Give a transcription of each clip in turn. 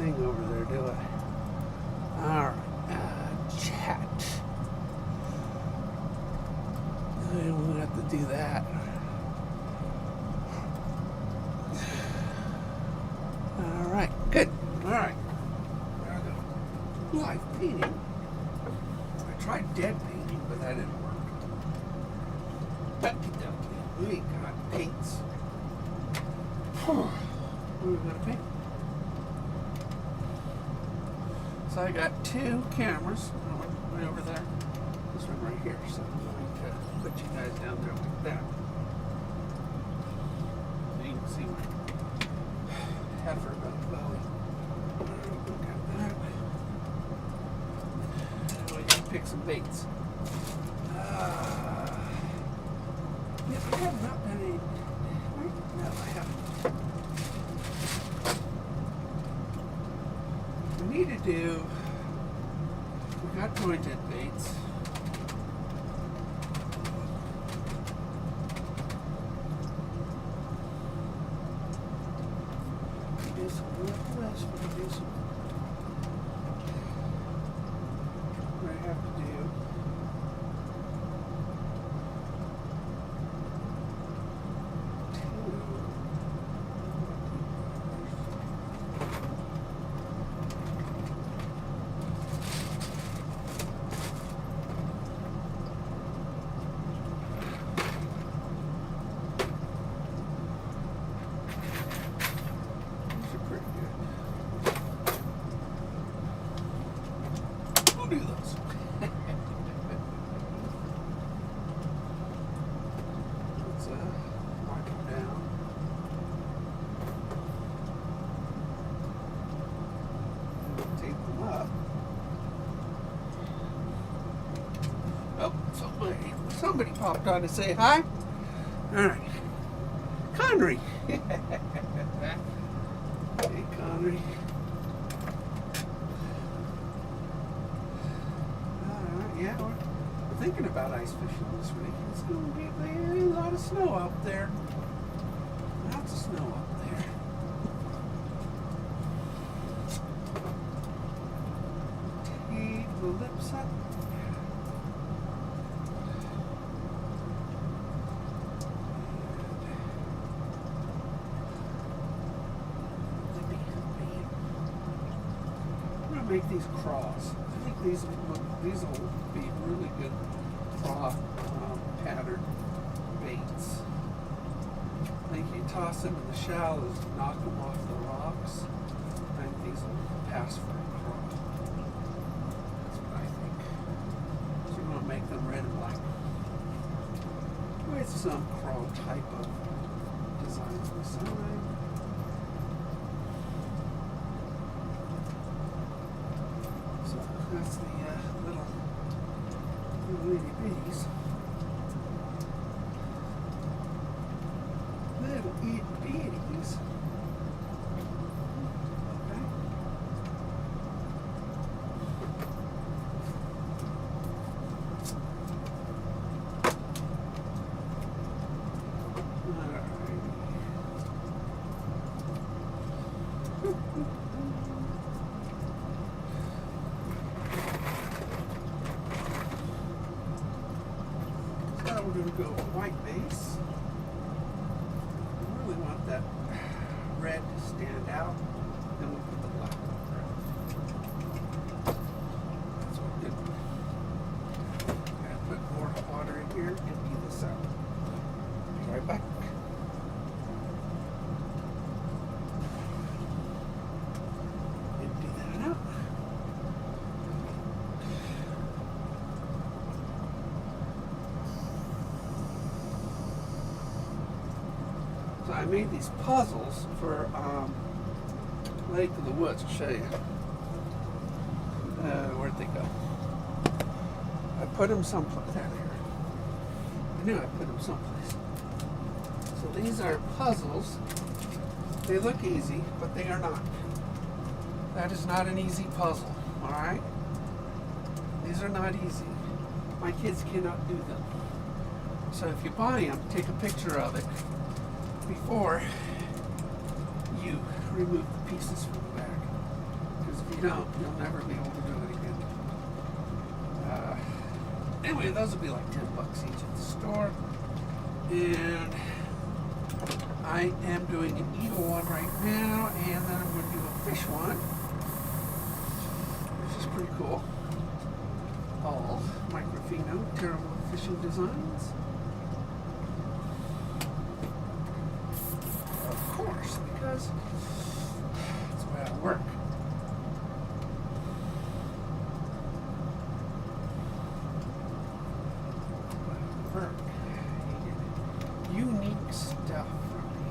thing over there, do it. Alright, chat. We'll have to do that. Alright, good. Alright. There we go. Live painting. I tried dead painting, but that didn't work. We got paints. What are we going to paint? So I got two cameras. One right over there. This one right here. So I'm going to put you guys down there like that. So you can see my heifer belly. Look at that. And we can pick some baits. Yeah, I have not done any. No, I haven't. We need to do. We got jointed baits. We do some northwest. We do some. What I have to do. Do those. Let's mark them down. And we'll tape them up. Oh, somebody popped on to say hi. All right, Connery. Hey, Connery. Yeah, we're thinking about ice fishing this week. It's going to be a lot of snow out there. Lots of snow out there. Tape the lips up. I'm going to make these craws. I think these will be really good craw pattern baits. I think you toss them in the shallows to knock them off the rocks. I think these will pass for a craw. That's what I think. So we're going to make them red and black with some craw type of design on the side. That's the little itty bitties. Little itty bitties. Okay. We're going to go white base. We really want that red to stand out. Then we'll put the black over it. That's what we're doing. I'm going to put more water in here and empty this out. Be right back. Empty that out. So I made these puzzles for Lake of the Woods. I'll show you. Where'd they go? I put them someplace. There they are. I knew I put them someplace. So these are puzzles. They look easy, but they are not. That is not an easy puzzle, all right? These are not easy. My kids cannot do them. So if you buy them, take a picture of it before you remove the pieces from the back. don't, you'll never be able to do it again. Anyway, those will be like $10 each at the store. And I am doing an eagle one right now, and then I'm going to do a fish one, which is pretty cool. All Microfino Terrible Fishing Designs. Of course, because that's the way I work. Unique stuff from me.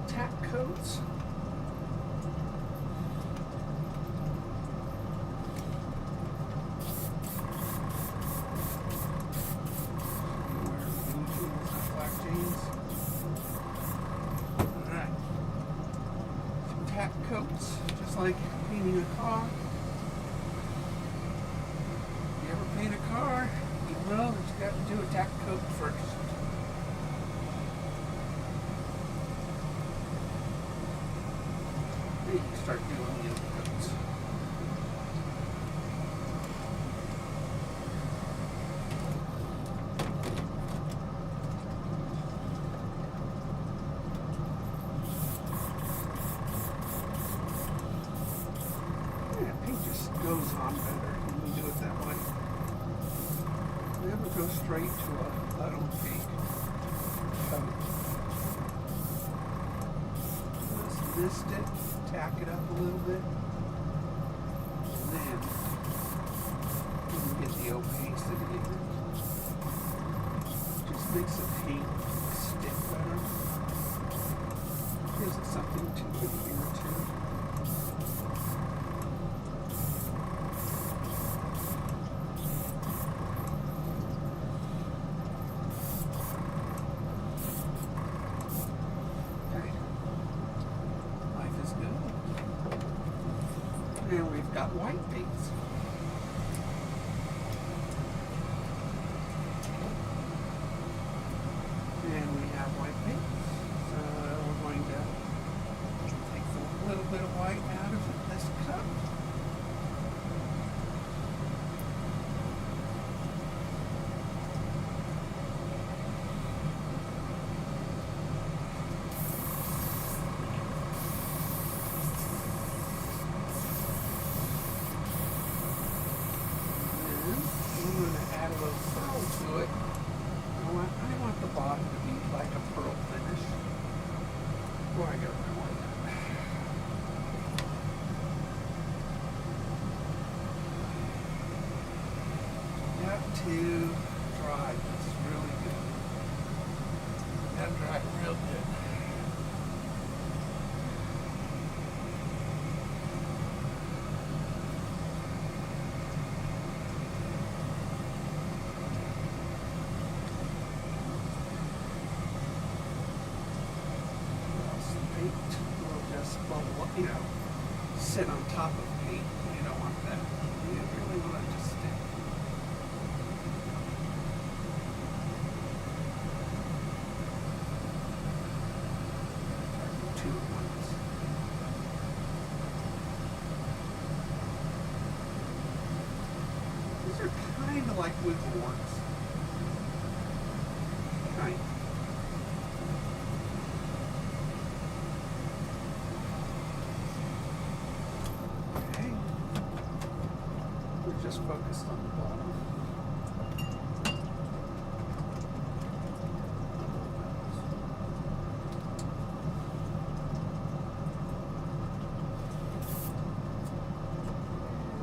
Tack coats. Black jeans. Tack coats, just like painting a car. If you ever paint a car, you know that you got to do a tack coat first. Then you can start doing the other coats. Goes on better when you do it that way. Never go straight to a auto peak coat. Just mist it, tack it up a little bit, and then you can get the opaque again. Just makes the paint stick better. Gives it something to adhere to. And we've got white paints. And we have white paints. So we're going to take a little bit of white out of this cup. Add a little pearl to it. I want the bottom to be like a pearl finish. Before I get my white out. Got to dry this really good. Got to dry it real good. You know, sit on top of paint. You don't want that. You really want it to stick. Two at once. These are kind of like wiggle works. Kind of. Just focused on the bottom.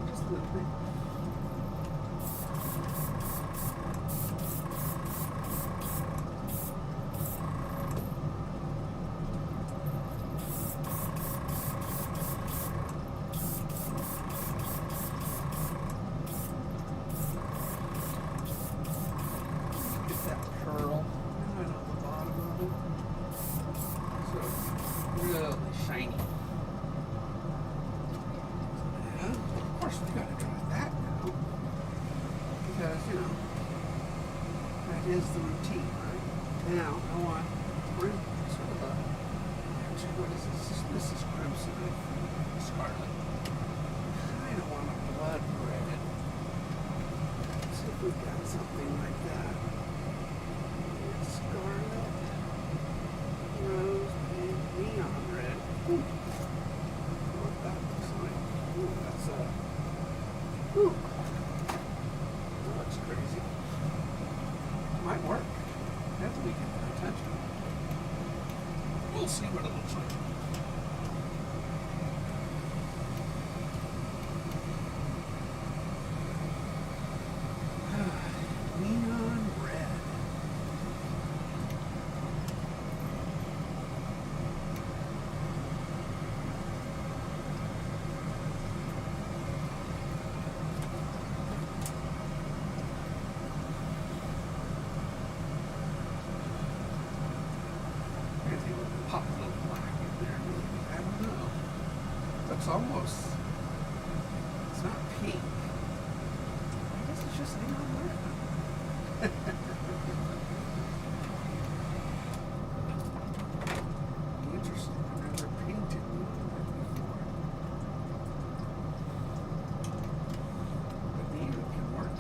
Just a little bit. course, we got to try that now because that is the routine, right? Now I want sort of a. Actually, what is this? This is crimson, scarlet. I don't want a blood red. Let's see if we've got something like that. Scarlet, rose, pink, neon red. Ooh. What that looks like. Ooh, that's ooh. That looks crazy. Might work. Definitely get their attention. We'll see what it looks like. Neon red. Maybe we'll pop a little black in there. I don't know. Looks almost. It's not pink. I guess it's just neon red. Interesting. I've never painted neon red before. But neon can work.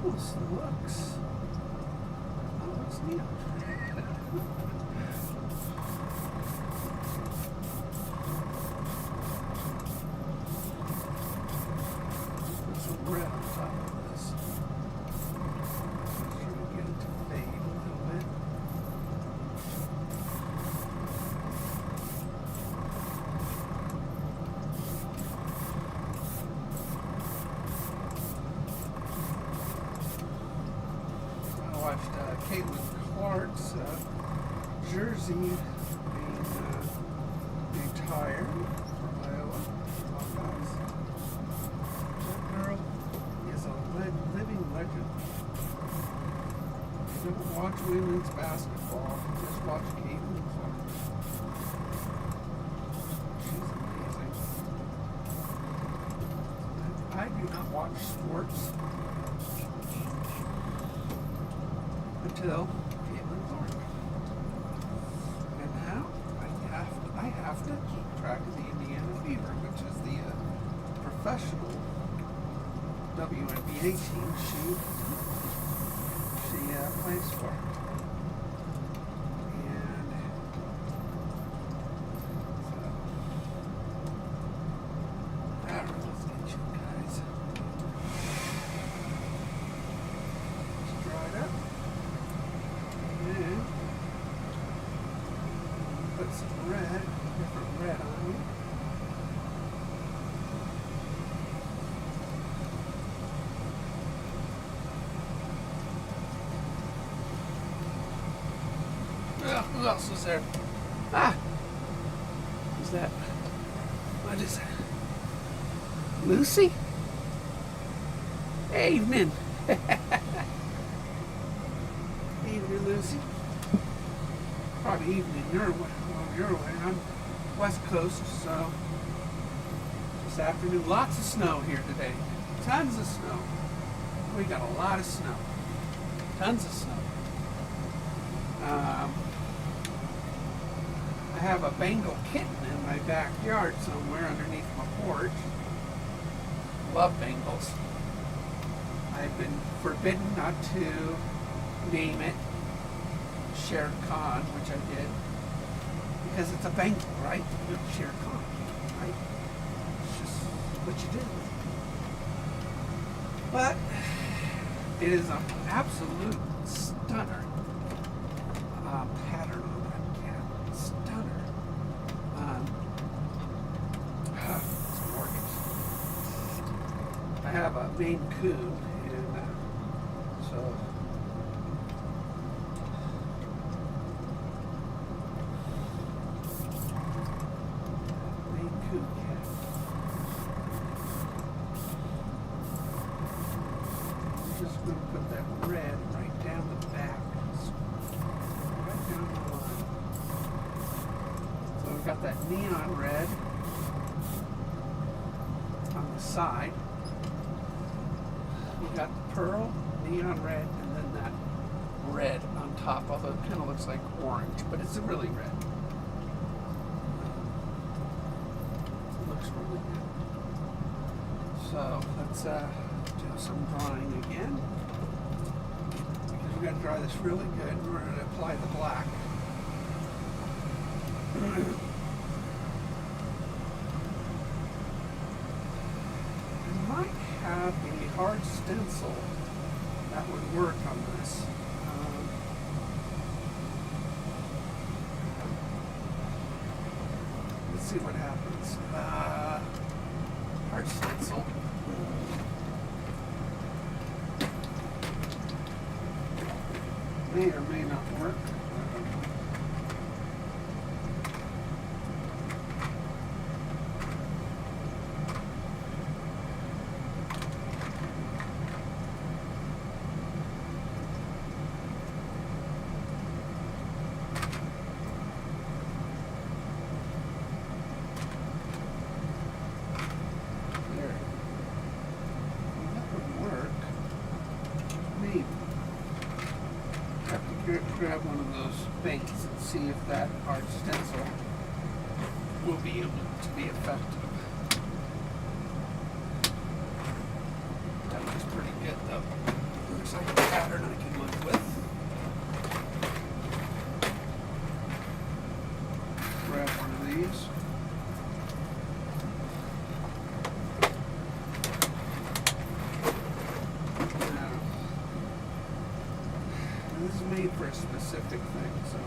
Almost looks. Oh, looks neon. Put some red on top of this. Try to get it to fade a little bit. I watched Caitlin Clark's jersey being retired from Iowa. Buckeyes. That girl is a living legend. If you don't watch women's basketball, just watch Caitlin Clark. She's amazing. I do not watch sports until Caitlin Clark. And now I have to keep track of the Indiana Fever, which is the professional WNBA team she plays for. And so, all right, let's get you guys. It's dried up. And put some red, different red on you. Who else is there? Ah! Who's that? What is that? Lucy? Evening. Evening, Lucy. Probably evening your way. I'm West Coast, so this afternoon. Lots of snow here today. Tons of snow. We got a lot of snow. Tons of snow. I have a Bengal kitten in my backyard somewhere underneath my porch. Love Bengals. I've been forbidden not to name it Shere Khan, which I did, because it's a Bengal, right? Shere Khan, right? It's just what you do. But it is an absolute stunner pattern on that cat. Stunner. It's gorgeous. I have a Maine Coon, and so Maine Coon cat. I'm just going to put that red right down the back. that neon red on the side. You got the pearl, neon red, and then that red on top, although it kind of looks like orange, but it's really red. It looks really good. So let's do some drawing again. Because we got to dry this really good in order to apply the black. I might have a hard stencil that would work on this. Let's see what happens. Hard stencil. May or may not work. Grab one of those baits and see if that hard stencil will be able to be effective. That looks pretty good though. Looks like a pattern I can live with. Grab one of these. This is made for a specific thing, so,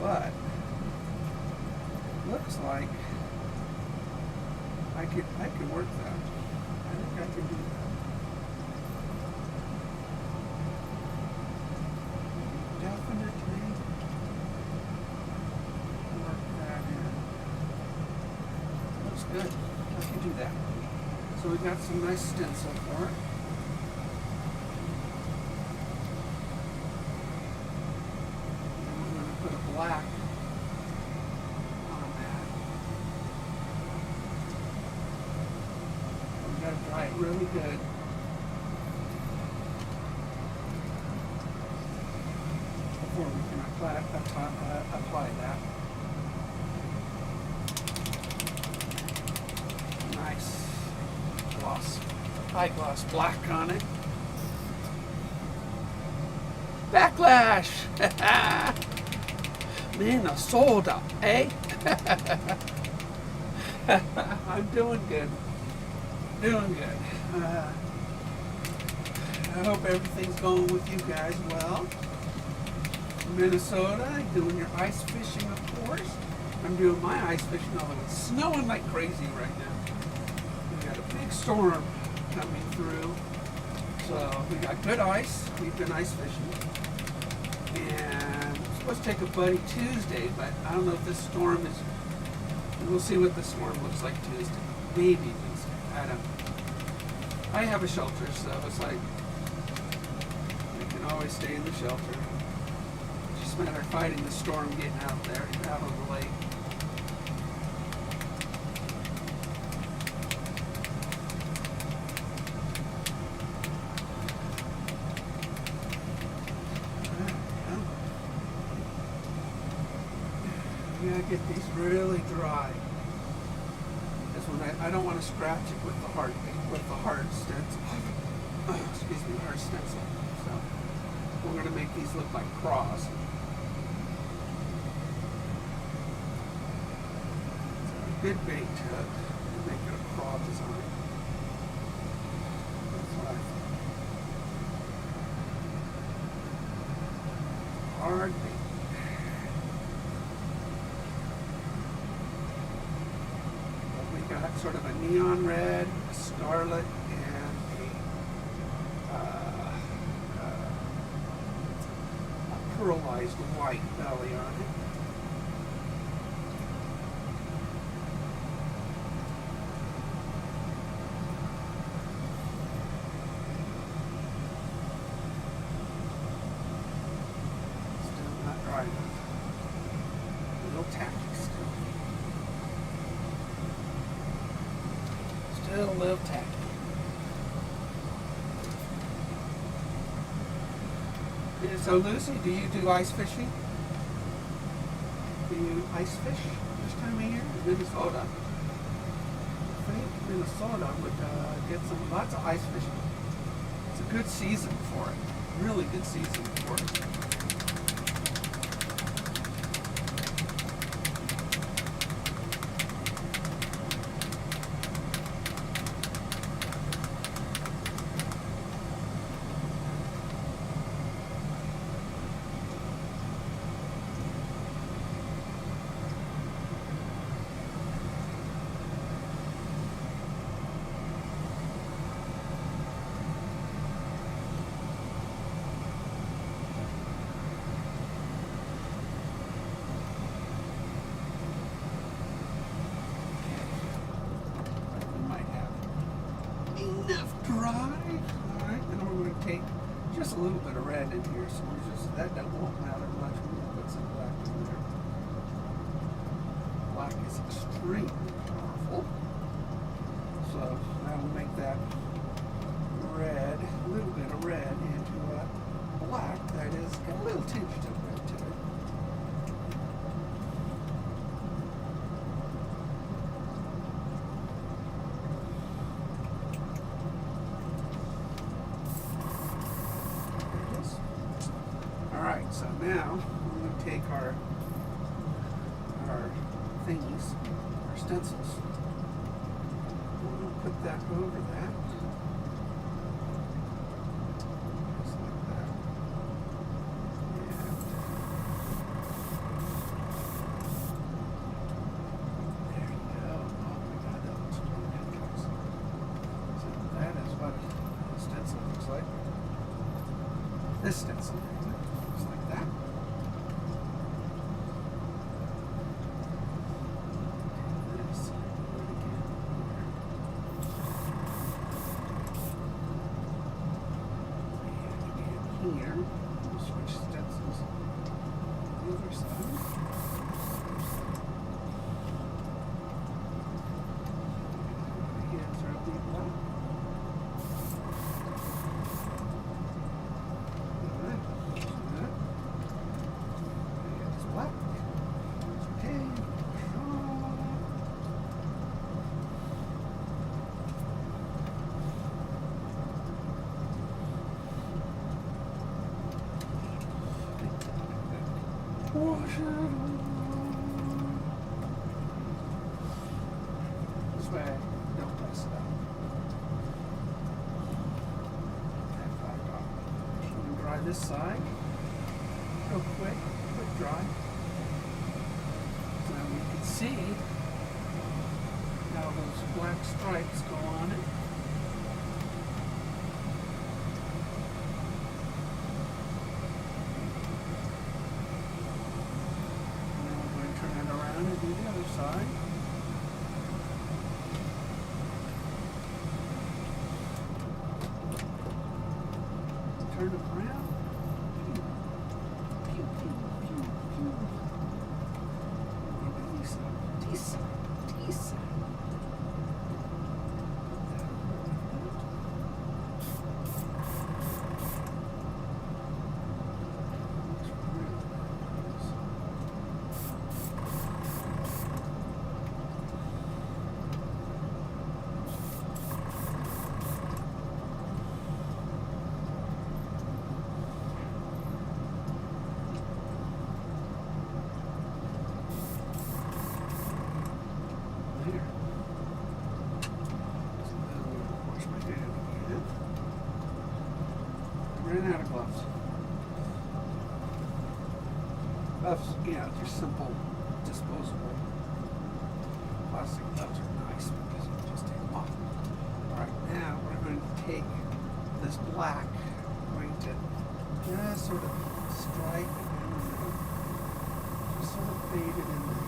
but looks like I could work that. I think I can do that. Definitely work that in. Looks good. I can do that. So we got some nice stencil for it. Black on that. We got to dry it really good. Before we can apply that. Nice gloss, high gloss black on it. Backlash! Minnesota, eh? I'm doing good. Doing good. I hope everything's going with you guys well. Minnesota, doing your ice fishing, of course. I'm doing my ice fishing, although it's snowing like crazy right now. We got a big storm coming through. So we got good ice. We've been ice fishing. And supposed to take a buddy Tuesday, but I don't know if this storm is. We'll see what the storm looks like Tuesday. Maybe Wednesday. I don't know. I have a shelter, so it's like we can always stay in the shelter. Just a matter of fighting the storm, getting out there, out on the lake. You gotta get these really dry. Because when I don't want to scratch it with the hard stencil. Excuse me, hard stencil. So we're gonna make these look like craws. So a good bait to make it a craw design. That's what I think. Hard bait. Got sort of a neon red, a scarlet, and a pearlized white belly on it. Still not dry enough. A little tacky still. live tacky. Yeah, so Lucy, do you do ice fishing? Do you ice fish this time of year in Minnesota? I think Minnesota would get lots of ice fishing. It's a good season for it. Really good season for it. Enough dry. Alright, then we're going to take just a little bit of red in here, so we're just, that won't matter much. We're going to put some black in there. Black is extremely powerful. So that will make that red, a little bit of red into a black that is got a little tinge of red to it. Alright, so now we're going to take our thingies, our stencils. We're going to put that over that. Just like that. And there you go. Oh my god, that looks really good, guys. So that is what a stencil looks like. This stencil looks like that. This again here. We'll switch stencils to the other side. Hands are really black. Wash it on. This way, don't mess it up. I'm going to dry this side real quick dry. Now you can see how those black stripes go on it. And do the other side. Turn it around. Pew, pew, pew, pew. Maybe this side. Ran out of gloves. Gloves, just simple, disposable plastic gloves are nice because you can just take them off. Alright, now we're going to take this black, we're going to just sort of stripe it in the middle. Just sort of fade it in there.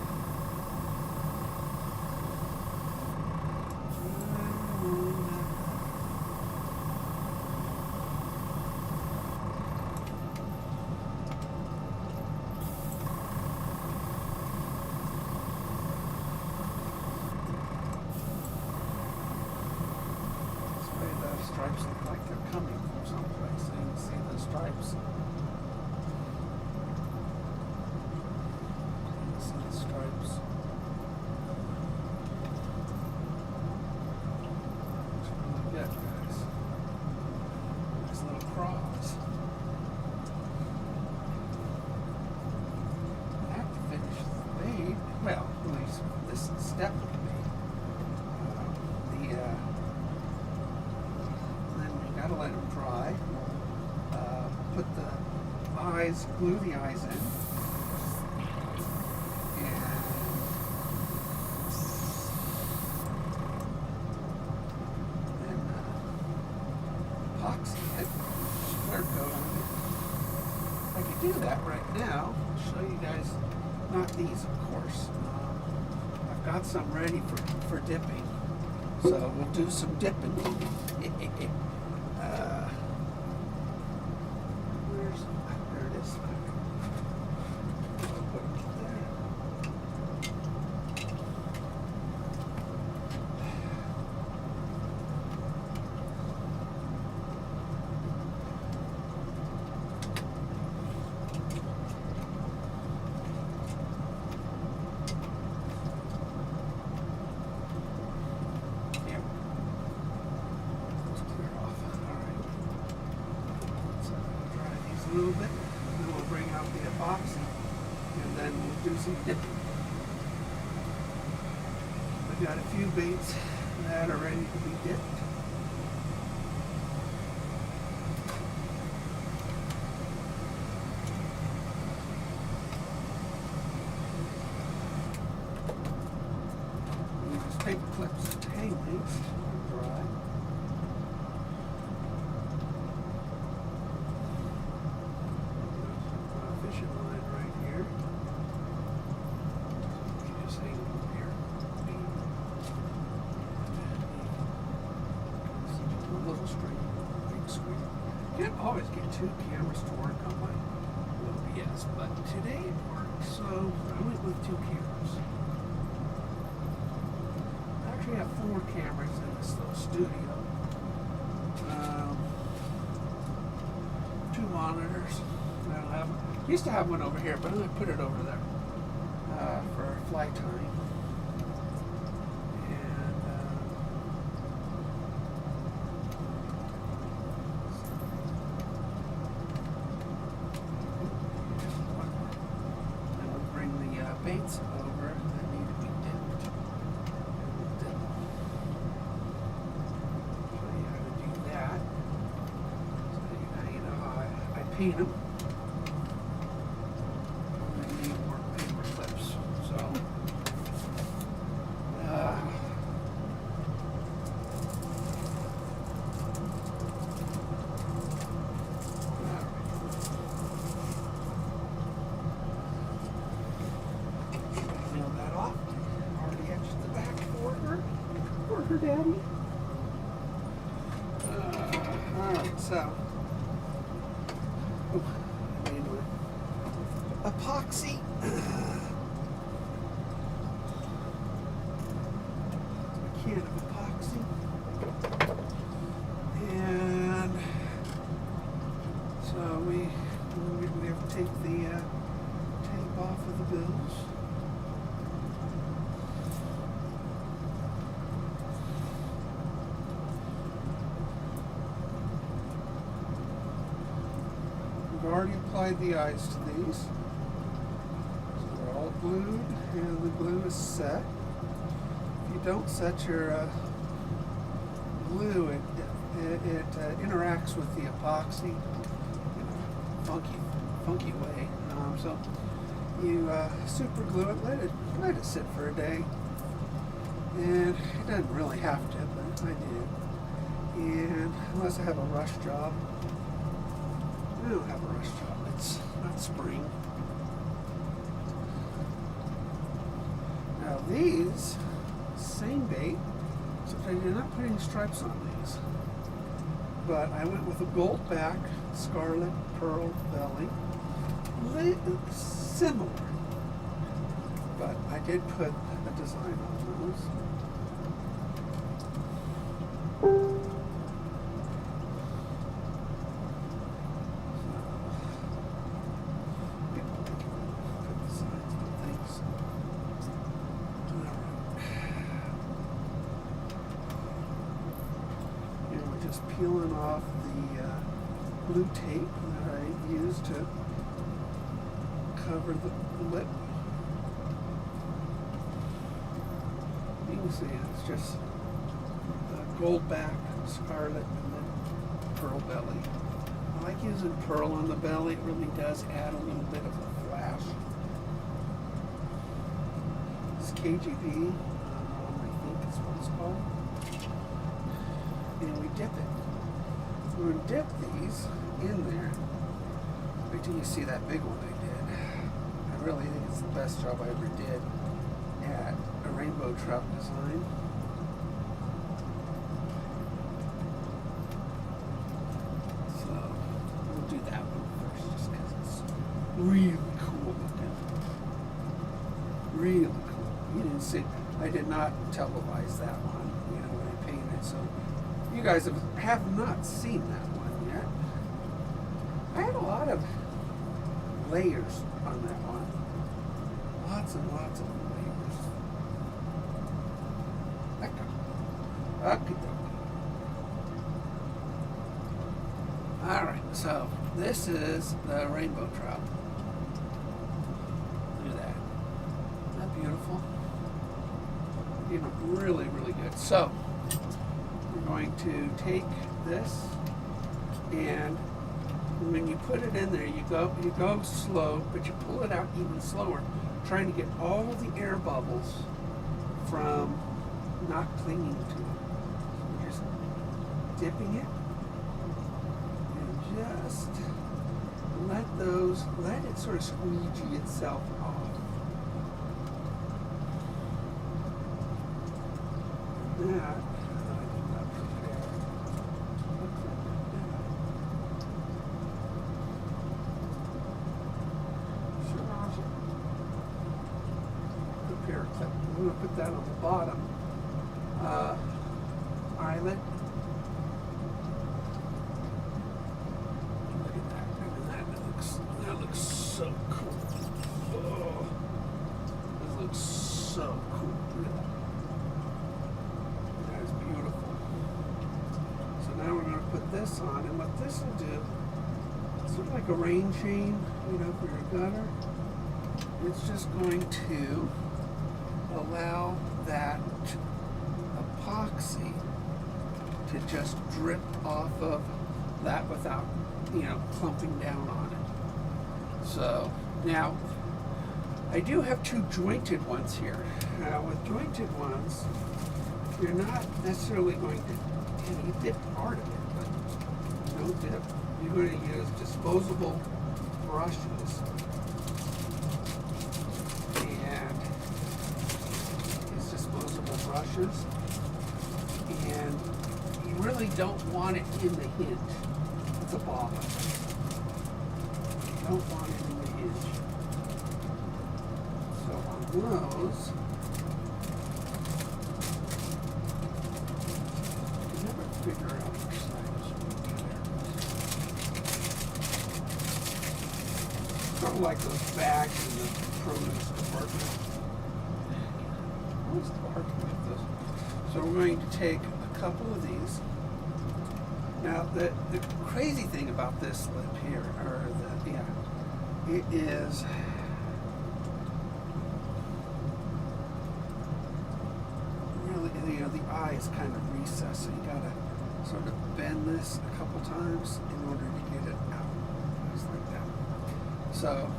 across. I have to finish the bait. Well, at least this step of the bait. Then we gotta let them dry. Put the eyes, glue the eyes in. And then epoxy it. Clear coat on it. I could do that right now. I'll show you guys. Not these, of course. I've got some ready for dipping. So we'll do some dipping. There it is. I'll put it there. A little bit, and then we'll bring out the epoxy, and then we'll do some dipping. I've got a few baits that are ready to be dipped. Use paper clips to hang these and dry. Line right here. You just hang it over here. A little string, big screen. Can't always get two cameras to work on my OBS, but today it worked, so I went with two cameras. I actually have 4 cameras in this little studio. 2 monitors. I don't have. Used to have one over here, but I put it over there for flight time. And then we'll bring the baits over that need to be dipped. Show you how to do that. So you know how I paint them. For Daddy. Alright, so I made my epoxy. A can of epoxy. And so we have to take the tape off of the bills. We've already applied the eyes to these. So they're all glued and the glue is set. If you don't set your glue, it interacts with the epoxy in a funky way. So you super glue it, let it sit for a day. And it doesn't really have to, but I did. And unless I have a rush job, I don't have a rush job. It's not spring. Now these, same bait, except I did not put any stripes on these. But I went with a gold back, scarlet pearl belly. Similar. But I did put a design on those. Peeling off the blue tape that I use to cover the lip. You can see it's just gold back, scarlet, and then pearl belly. I like using pearl on the belly. It really does add a little bit of a flash. It's KGB, I think is what it's called. And we dip it. We're going to dip these in there. Wait till you see that big one I did. I really think it's the best job I ever did at a rainbow trout design. So we'll do that one first just because it's really cool looking. Really cool. You didn't see, I did not televise that one, when I painted. So you guys have not seen that one yet. I had a lot of layers on that one. Lots and lots of layers. Okay. Alright, so this is the rainbow trout. Look at that. Isn't that beautiful? Really, really good. So we're going to take this, and when you put it in there, you go slow, but you pull it out even slower, trying to get all the air bubbles from not clinging to it. You're just dipping it, and just let it sort of squeegee itself off. That prepare clip. I'm going to put that on the bottom eyelet. Look at that. Look at that. That looks so cool. Oh, this looks so cool. Look at that. That is beautiful. So now we're going to put this on, and what this will do, it's sort of like a rain chain, for your gutter. It's just going to allow that epoxy to just drip off of that without, clumping down on it. So now I do have two jointed ones here. Now with jointed ones, you're not necessarily going to, you dip part of it, but no dip. You're going to use disposable brushes. Brushes, and you really don't want it in the hinge. It's a bother. You don't want it in the hinge. So on those, you never figure out which side is going to be there. Sort of like those bags in the produce department. It's hard to get this. So we're going to take a couple of these. Now the crazy thing about this lip here, it is really, the eye is kind of recessed, so you gotta sort of bend this a couple times in order to get it out, just like that. So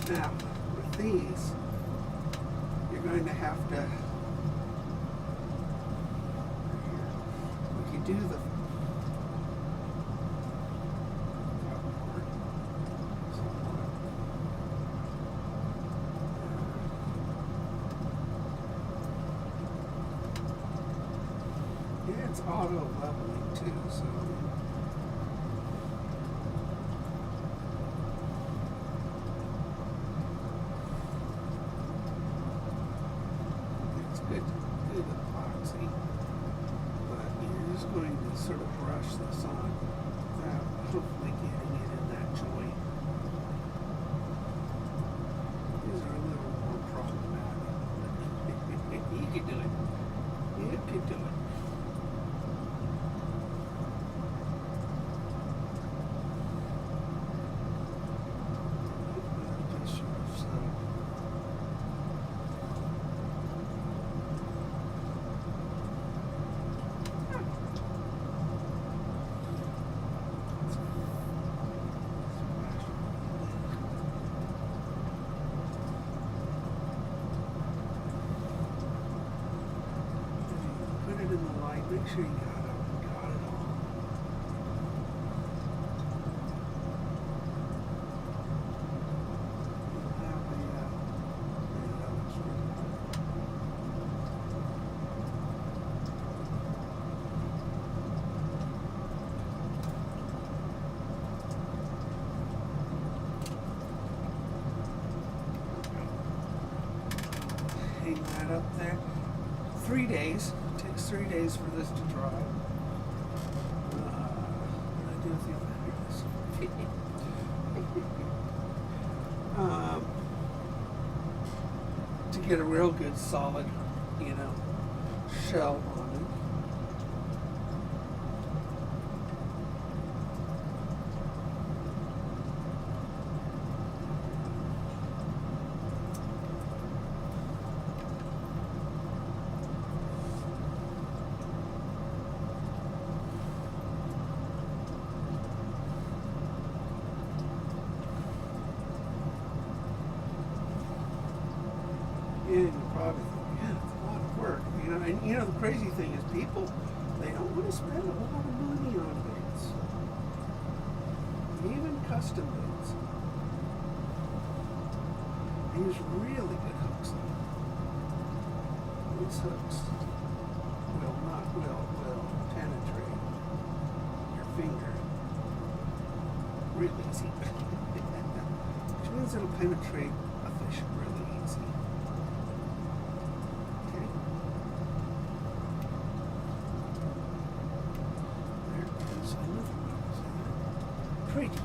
now with these, going to have to, we can do the it's auto leveling too, so good epoxy, but you're just going to sort of brush this on without hopefully getting it in that joint. These are a little more problematic. You can do it. You can do it. Make sure you got it all. Hang that up there. 3 days. It takes 3 days for this to dry. What did I do with the other to get a real good solid, shell on it. And you're probably thinking, yeah, it's a lot of work. And the crazy thing is people, they don't want to spend a whole lot of money on baits. Even custom baits. They use really good hooks though. These hooks will penetrate your finger really easy. Which means it'll penetrate a fish really easy. Pretty.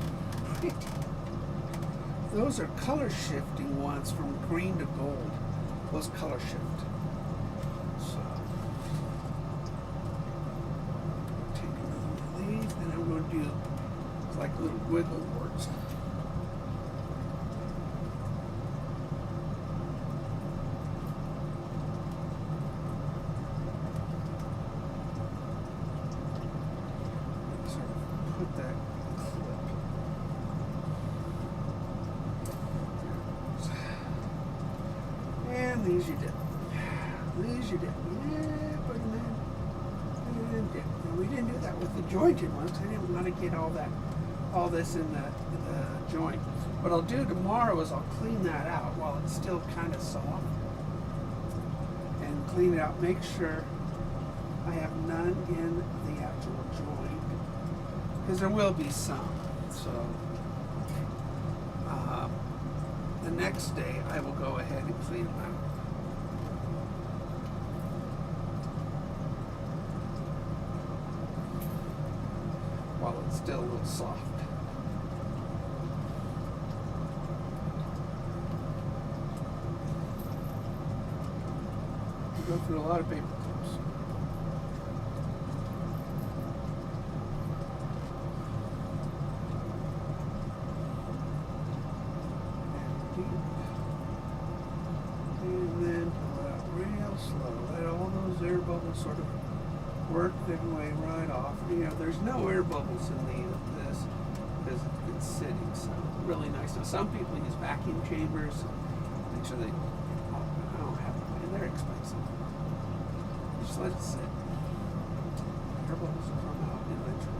Those are color shifting ones from green to gold. Those color shift. So, take another one of these, and I'm going to do like little wiggle warts. Sort of put that clip. And these you dip. Yeah, put them in. And dip. Now, we didn't do that with the jointed ones. I didn't want to get all this in the joint. What I'll do tomorrow is I'll clean that out while it's still kind of soft. And clean it out. Make sure I have none in the actual joint. Because there will be some. So the next day I will go ahead and clean them out. While it's still a little soft. We go through a lot of paper clips. And then pull it out real slow. Let all those air bubbles sort of work their way right off. There's no air bubbles in this because it's sitting, so really nice. Now some people use vacuum chambers. Make sure they, I don't have them, and they're expensive. Just let it sit. Air bubbles will come out eventually.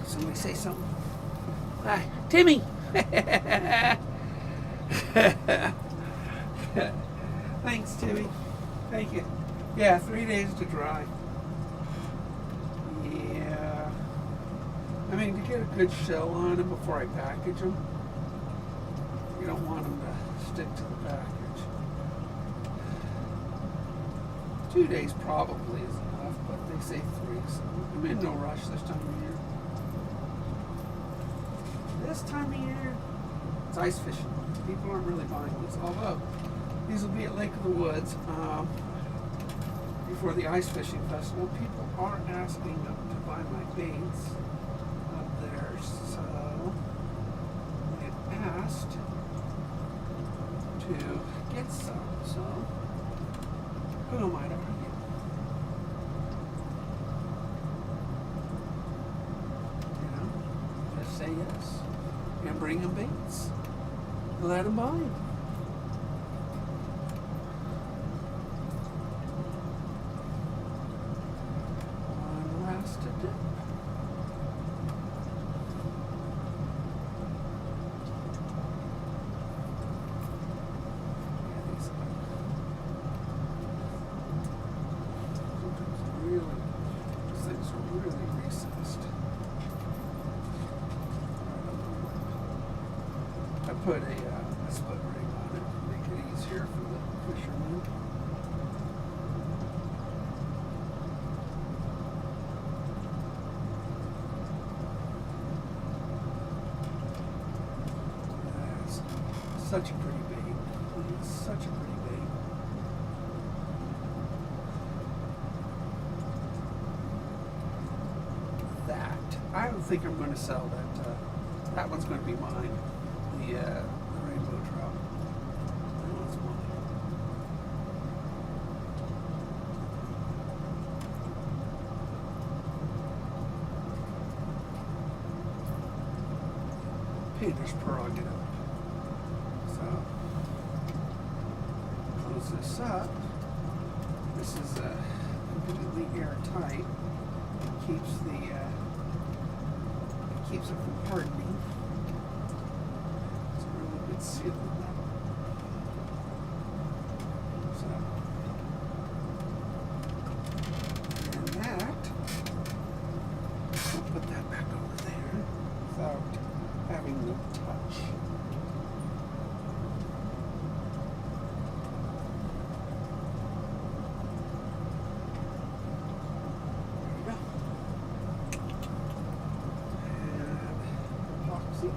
Somebody say something. Hi, Timmy. Thanks, Timmy. Thank you. Yeah, 3 days to dry. Yeah. I mean, to get a good shell on them before I package them, you don't want them to stick to the package. 2 days probably is enough, but they say 3, so I'm in no rush this time of year. This time of year, it's ice fishing. People aren't really buying these, although these will be at Lake of the Woods before the ice fishing festival. People are asking to buy my baits up there, so they asked to get some. So who am I to argue? say yes. And bring them baits. Let them bite. One last to dip. I put a split ring on it to make it easier for the fishermen. That's such a pretty bait. It's such a pretty bait. That, I don't think I'm going to sell that. That one's going to be mine. The rainbow trout. That one's mine. Painter's prerogative. So, close this up. This is completely airtight. It keeps it from hardening. Seal it up. So, and that, I'll put that back over there without having to touch. There you go. And epoxy.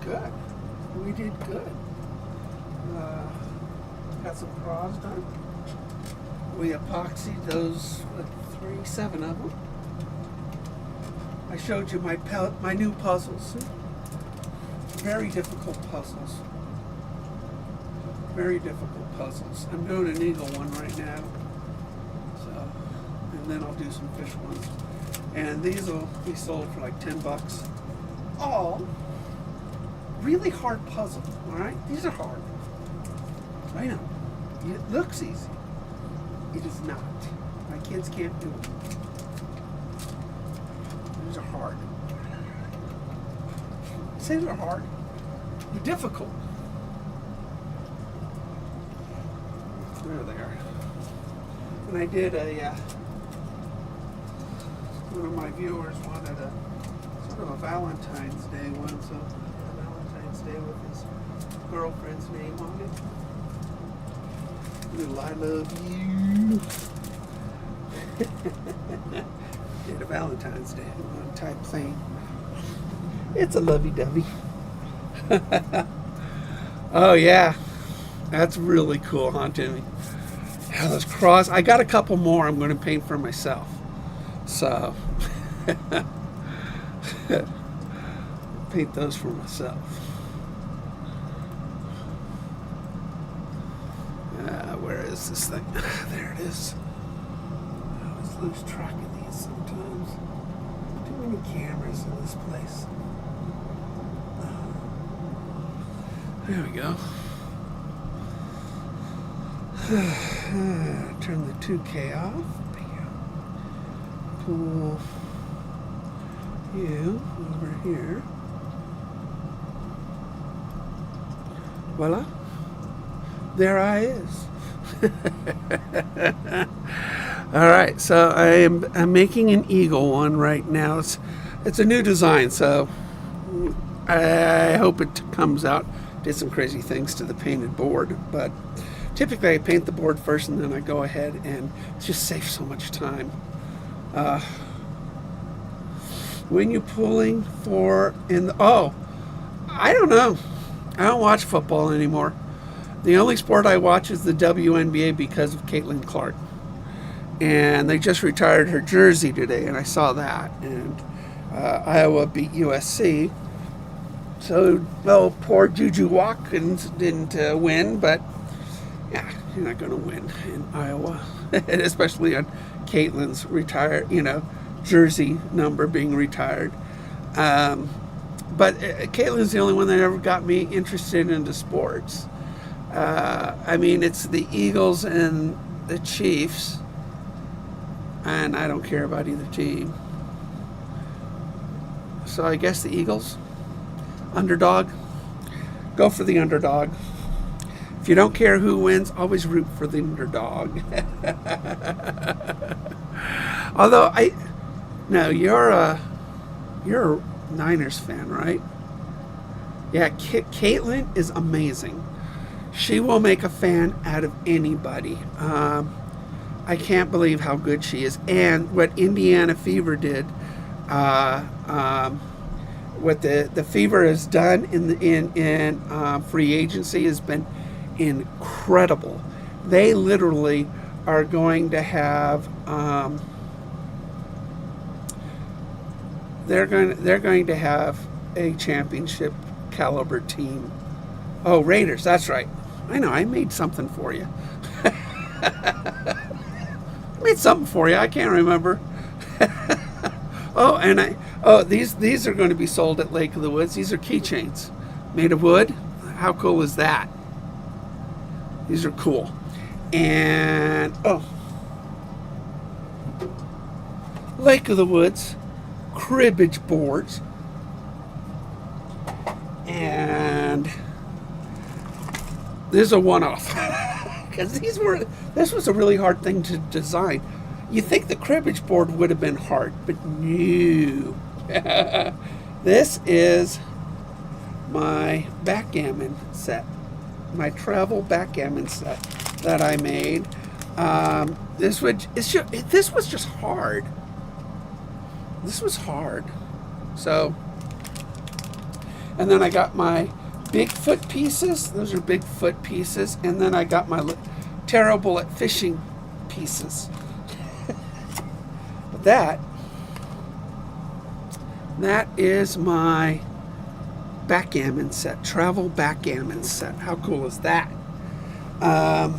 Good. We did good. Got some craws done. We epoxied those, 7 of them. I showed you my new puzzles. Very difficult puzzles. Very difficult puzzles. I'm doing an eagle one right now. So, and then I'll do some fish ones. And these will be sold for like $10. All really hard puzzle, all right? These are hard. I know. It looks easy. It is not. My kids can't do it. These are hard. Say they're hard. They're difficult. There they are. And I did one of my viewers wanted a sort of a Valentine's Day one, so Day with his girlfriend's name on it. Little I love you. Did a Valentine's Day type thing. It's a lovey-dovey. Oh yeah, that's really cool, huh, Timmy? Yeah, those cross. I got a couple more I'm going to paint for myself. So paint those for myself. Where is this thing? There it is. I always lose track of these sometimes. Too many cameras in this place. There we go. Turn the 2K off. Pull you over here. Voila. There I is. All right, so I'm making an eagle one right now. It's a new design, so I hope it comes out. Did some crazy things to the painted board, but typically I paint the board first and then I go ahead and it just saves so much time. When you're pulling for I don't know. I don't watch football anymore. The only sport I watch is the WNBA because of Caitlin Clark. And they just retired her jersey today, and I saw that. And Iowa beat USC. So, well, poor Juju Watkins didn't win, but yeah, you're not going to win in Iowa, especially on Caitlin's jersey number being retired. But Caitlin's the only one that ever got me interested into sports. I mean, it's the Eagles and the Chiefs, and I don't care about either team. So I guess the Eagles. Underdog. Go for the underdog. If you don't care who wins, always root for the underdog. Although you're a Niners fan, right? Yeah, Caitlin is amazing. She will make a fan out of anybody. I can't believe how good she is. And what Indiana Fever did, what the Fever has done in free agency has been incredible. They literally are going to have they're going to have a championship caliber team. Oh, Raiders, that's right. I know, I made something for you. I made something for you. I can't remember. These are going to be sold at Lake of the Woods. These are keychains made of wood. How cool is that? These are cool. And Lake of the Woods cribbage boards. And this is a one-off. Because this was a really hard thing to design. You think the cribbage board would have been hard, but no. This is my backgammon set, my travel backgammon set that I made. This was just hard. This was hard. So, and then I got my Bigfoot pieces. Those are Bigfoot pieces. And then I got my terrible at fishing pieces. But that is my backgammon set, travel backgammon set. How cool is that? I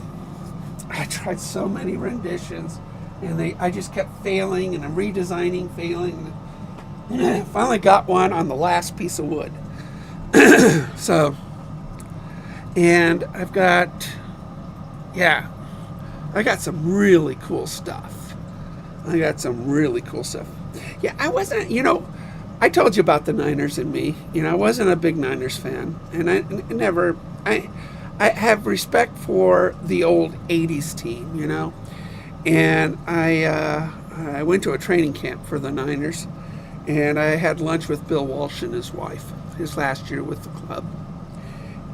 tried so many renditions, and I just kept failing, and I'm redesigning, failing. Finally got one on the last piece of wood. So, and I got some really cool stuff. Yeah, I wasn't, I told you about the Niners and me. I wasn't a big Niners fan, and I have respect for the old 80s team, and I went to a training camp for the Niners, and I had lunch with Bill Walsh and his wife, his last year with the club.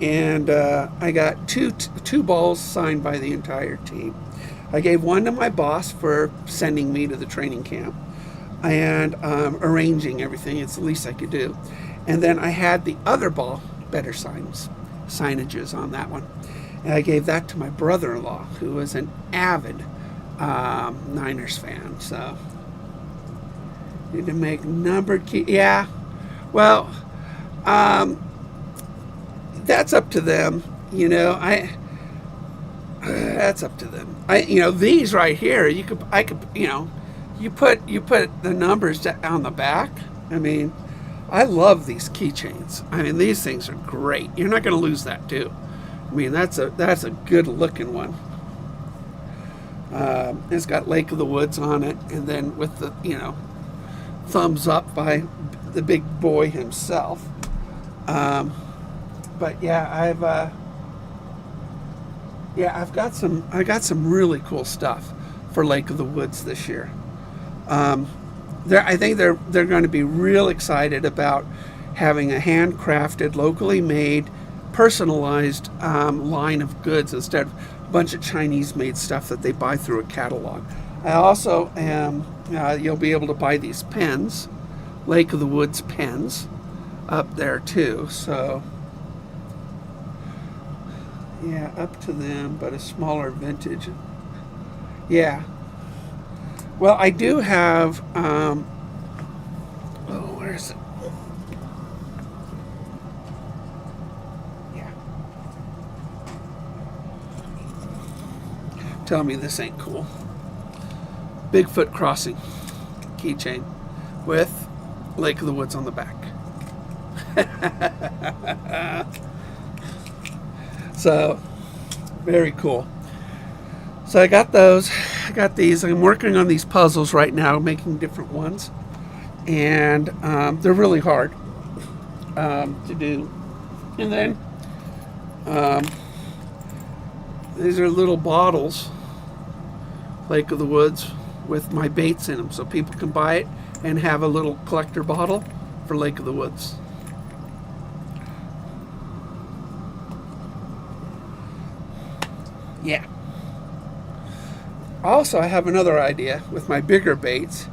And I got two balls signed by the entire team. I gave one to my boss for sending me to the training camp and arranging everything. It's the least I could do. And then I had the other ball, better signages on that one. And I gave that to my brother-in-law, who was an avid Niners fan. So, need to make numbered key. Yeah, well, that's up to them. That's up to them. These right here, you put the numbers on the back. I mean, I love these keychains. I mean, these things are great. You're not going to lose that too. I mean, that's a good looking one. It's got Lake of the Woods on it, and then with the thumbs up by the big boy himself. But yeah, I got some really cool stuff for Lake of the Woods this year. I think they're going to be real excited about having a handcrafted, locally made, personalized line of goods instead of a bunch of Chinese-made stuff that they buy through a catalog. I also you'll be able to buy these pens, Lake of the Woods pens, up there too. So yeah, up to them, but a smaller vintage. Yeah. Well, I do have, where is it? tell me this ain't cool. Bigfoot crossing keychain with Lake of the Woods on the back. So, very cool. So I got those. I got these. I'm working on these puzzles right now, making different ones. And they're really hard to do. And then these are little bottles, Lake of the Woods, with my baits in them, so people can buy it and have a little collector bottle for Lake of the Woods. Yeah. Also, I have another idea with my bigger baits.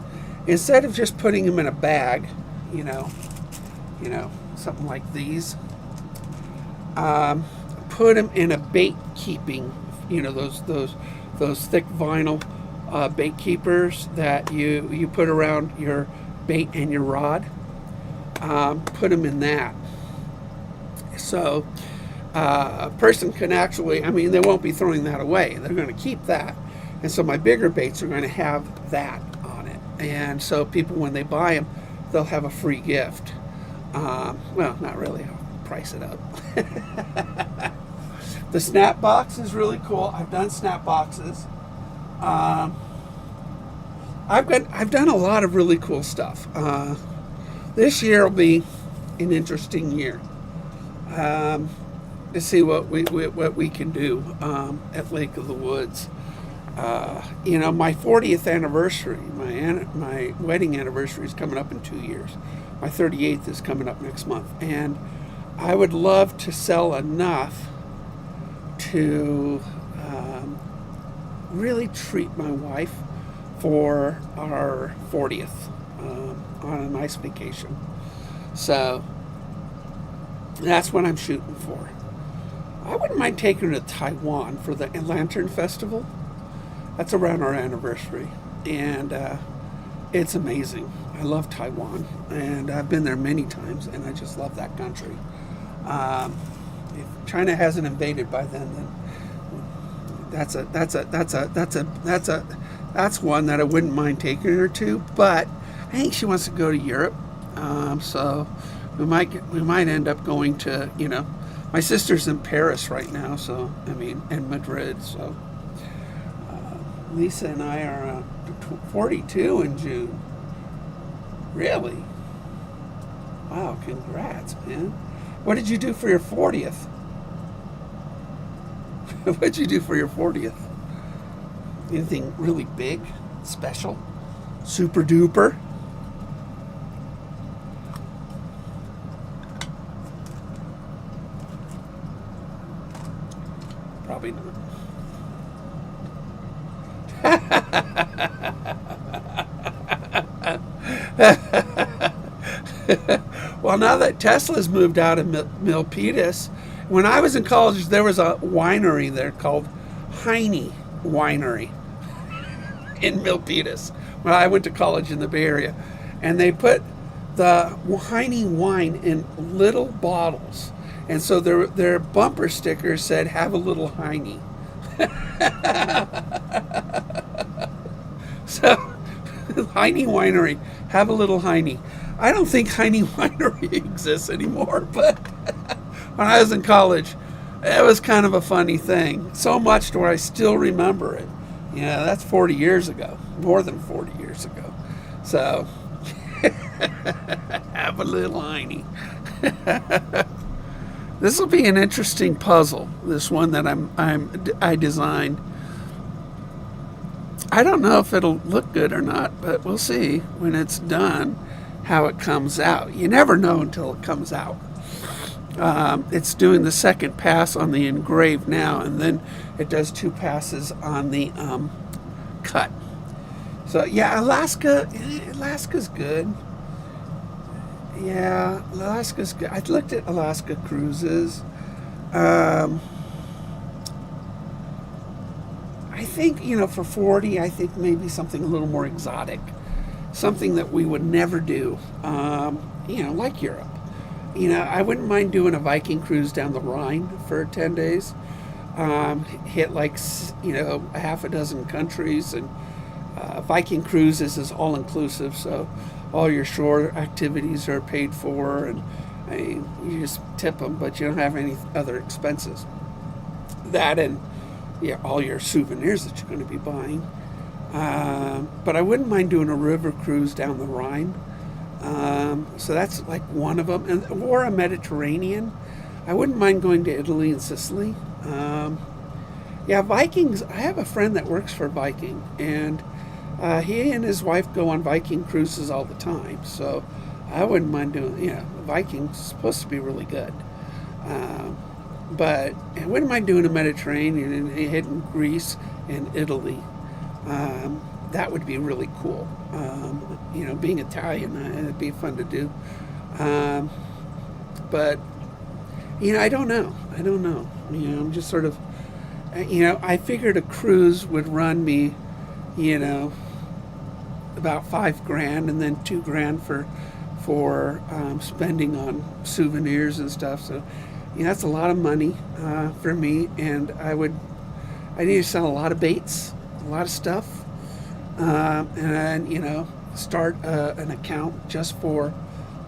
Instead of just putting them in a bag, you know, something like these, put them in a bait keeping, those thick vinyl bait keepers that you put around your bait and your rod. Put them in that. So a person can actually, they won't be throwing that away. They're going to keep that. And so my bigger baits are going to have that on it. And so people, when they buy them, they'll have a free gift. Well, not really. I'll price it up. The snap box is really cool. I've done snap boxes. I've done a lot of really cool stuff. This year will be an interesting year to see what we can do at Lake of the Woods. My 40th anniversary, my wedding anniversary is coming up in 2 years. My 38th is coming up next month, and I would love to sell enough to really treat my wife for our 40th on a nice vacation. So that's what I'm shooting for. I wouldn't mind taking her to Taiwan for the Lantern Festival. That's around our anniversary, and it's amazing. I love Taiwan, and I've been there many times, and I just love that country. If China hasn't invaded by then that's one that I wouldn't mind taking her to. But I think she wants to go to Europe, so we might end up going to, my sister's in Paris right now, so and Madrid, so. Lisa and I are 42 in June. Really? Wow, congrats, man. What did you do for your 40th? What did you do for your 40th? Anything really big, special, super duper? Probably not. Well, now that Tesla's moved out of Milpitas, when I was in college, there was a winery there called Heine Winery in Milpitas. When I went to college in the Bay Area, and they put the Heine wine in little bottles, and so their bumper stickers said, "Have a little Heine." So, Heine Winery, have a little Heine. I don't think Heine Winery exists anymore, but when I was in college, it was kind of a funny thing. So much to where I still remember it. Yeah, that's 40 years ago, more than 40 years ago. So, have a little Heine. This will be an interesting puzzle. This one that I designed. I don't know if it'll look good or not, but we'll see when it's done how it comes out. You never know until it comes out. It's doing the second pass on the engrave now, and then it does 2 passes on the cut. So yeah, Alaska's good. Yeah, Alaska's good. I looked at Alaska cruises. I think, for 40, I think maybe something a little more exotic. Something that we would never do, like Europe. I wouldn't mind doing a Viking cruise down the Rhine for 10 days. hit like a half a dozen countries, and Viking Cruises is all inclusive, so all your shore activities are paid for, and you just tip them, but you don't have any other expenses. That and all your souvenirs that you're going to be buying. But I wouldn't mind doing a river cruise down the Rhine. So that's like one of them, or a Mediterranean. I wouldn't mind going to Italy and Sicily. Vikings. I have a friend that works for Viking, and he and his wife go on Viking cruises all the time. So I wouldn't mind doing. Viking's supposed to be really good. But I wouldn't mind doing a Mediterranean and hitting Greece and Italy. That would be really cool. Being Italian, it'd be fun to do. But I don't know. I'm just sort of, I figured a cruise would run me, about $5,000, and then $2,000 for spending on souvenirs and stuff. So, that's a lot of money for me, and I need to sell a lot of baits, a lot of stuff, and start an account just for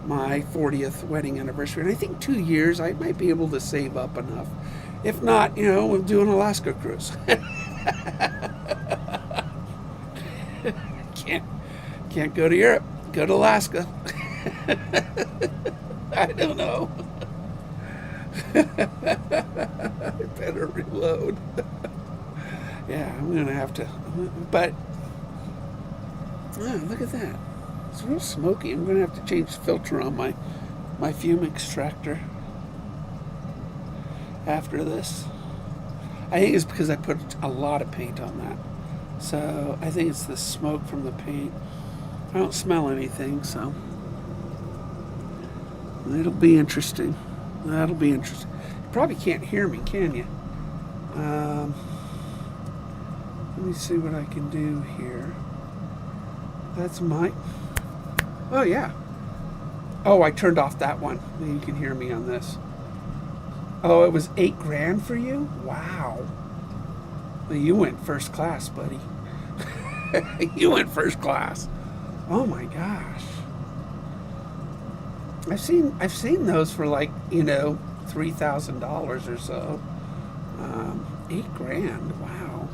my 40th wedding anniversary. And I think 2 years I might be able to save up enough. If not, we'll do an Alaska cruise. Can't go to Europe. Go to Alaska. I don't know. I better reload. I'm gonna have to. But look at that. It's real smoky. I'm gonna have to change the filter on my fume extractor after this. I think it's because I put a lot of paint on that. So I think it's the smoke from the paint. I don't smell anything, so it'll be interesting. That'll be interesting. You probably can't hear me, can you? Let me see what I can do here. That's my... Oh, yeah. Oh, I turned off that one. Maybe you can hear me on this. Oh, it was $8,000 for you? Wow. Well, you went first class, buddy. You went first class. Oh my gosh. I've seen those for like, $3,000 or so. $8,000. Wow.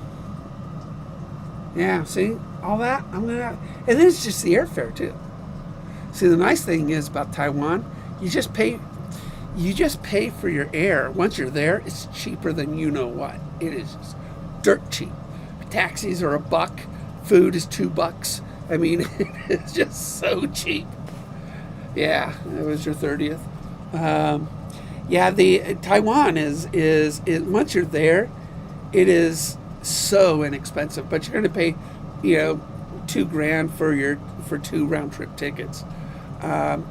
Yeah, see all that? And then it's just the airfare too. See, the nice thing is about Taiwan, you just pay for your air. Once you're there, it's cheaper than you know what. It is just dirt cheap. Taxis are $1. Food is $2. I mean, it's just so cheap. Yeah, it was your 30th. The Taiwan is once you're there, it is so inexpensive. But you're going to pay, $2,000 for 2 round trip tickets,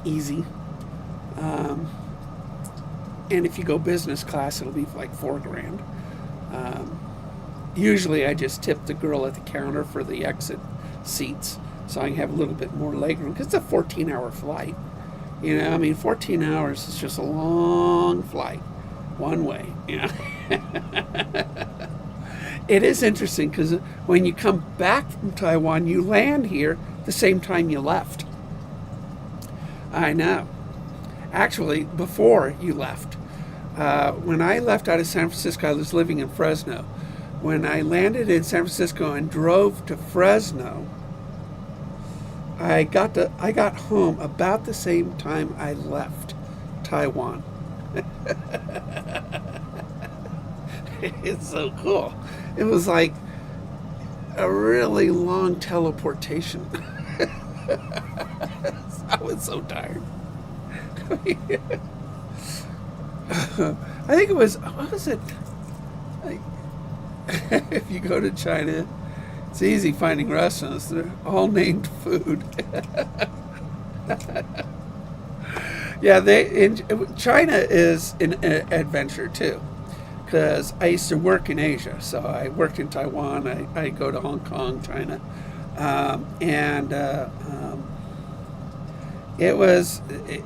easy. And if you go business class, it'll be like $4,000. Usually, I just tip the girl at the counter for the exit seats, so I can have a little bit more legroom, because it's a 14-hour flight. 14 hours is just a long flight, one way. It is interesting because when you come back from Taiwan, you land here the same time you left. I know. Actually, before you left. When I left out of San Francisco, I was living in Fresno. When I landed in San Francisco and drove to Fresno, I got home about the same time I left Taiwan. It's so cool. It was like a really long teleportation. I was so tired. I think it was, what was it? If you go to China, it's easy finding restaurants. They're all named food. China is an adventure too, because I used to work in Asia. So I worked in Taiwan. I go to Hong Kong, China,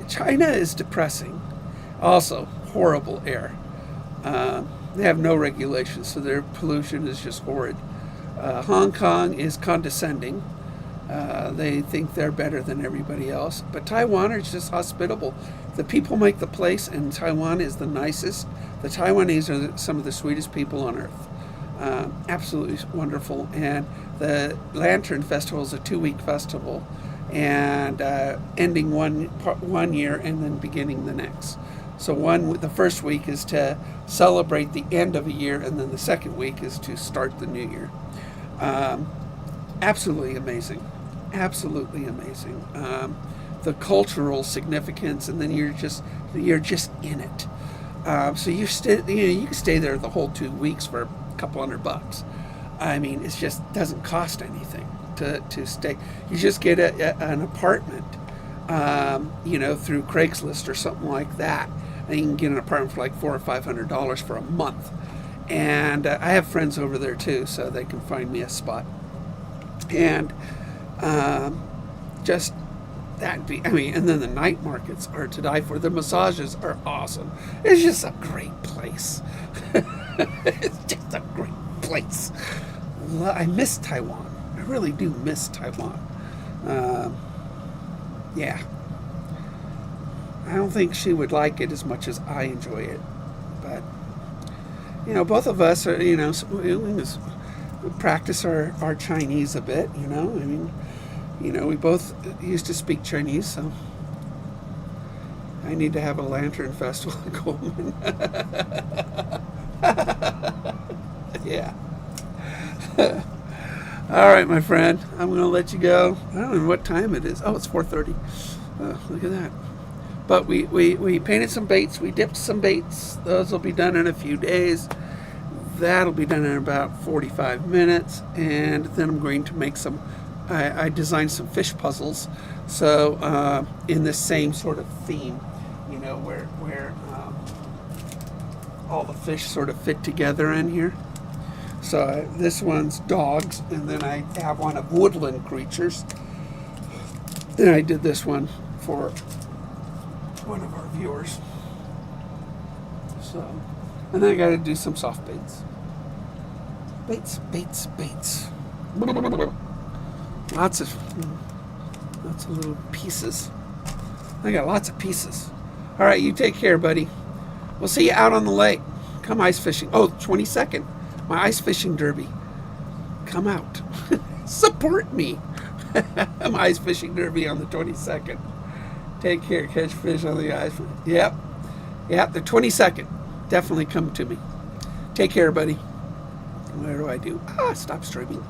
China is depressing. Also, horrible air. They have no regulations, so their pollution is just horrid. Hong Kong is condescending. They think they're better than everybody else. But Taiwan is just hospitable. The people make the place, and Taiwan is the nicest. The Taiwanese are some of the sweetest people on earth. Absolutely wonderful. And the Lantern Festival is a 2-week festival, and ending one year and then beginning the next. So the first week is to celebrate the end of a year, and then the second week is to start the new year. Absolutely amazing. Absolutely amazing. The cultural significance, and then you're just in it. So you can stay there the whole 2 weeks for a couple $100. I mean, it just doesn't cost anything to stay. You just get an apartment, through Craigslist or something like that, and you can get an apartment for like $400 or $500 for a month. And I have friends over there too, so they can find me a spot. And just and then the night markets are to die for. The massages are awesome. It's just a great place. It's just a great place. I miss Taiwan. I really do miss Taiwan. Yeah. I don't think she would like it as much as I enjoy it. But, both of us are, we practice our Chinese a bit, we both used to speak Chinese, so I need to have a lantern festival in Coleman. Yeah. All right, my friend, I'm going to let you go. I don't know what time it is. Oh, it's 4:30. Look at that. But we painted some baits. We dipped some baits. Those will be done in a few days. That'll be done in about 45 minutes. And then I'm going to make I designed some fish puzzles. So in the same sort of theme, where all the fish sort of fit together in here. So this one's dogs, and then I have one of woodland creatures. Then I did this one for one of our viewers. So, and then I got to do some soft baits. Baits. Lots of little pieces. I got lots of pieces. All right, you take care, buddy. We'll see you out on the lake. Come ice fishing. Oh, 22nd. My ice fishing derby. Come out. Support me. My ice fishing derby on the 22nd. Take care. Catch fish on the ice. Yep, the 22nd. Definitely come to me. Take care, buddy. What do I do? Stop streaming.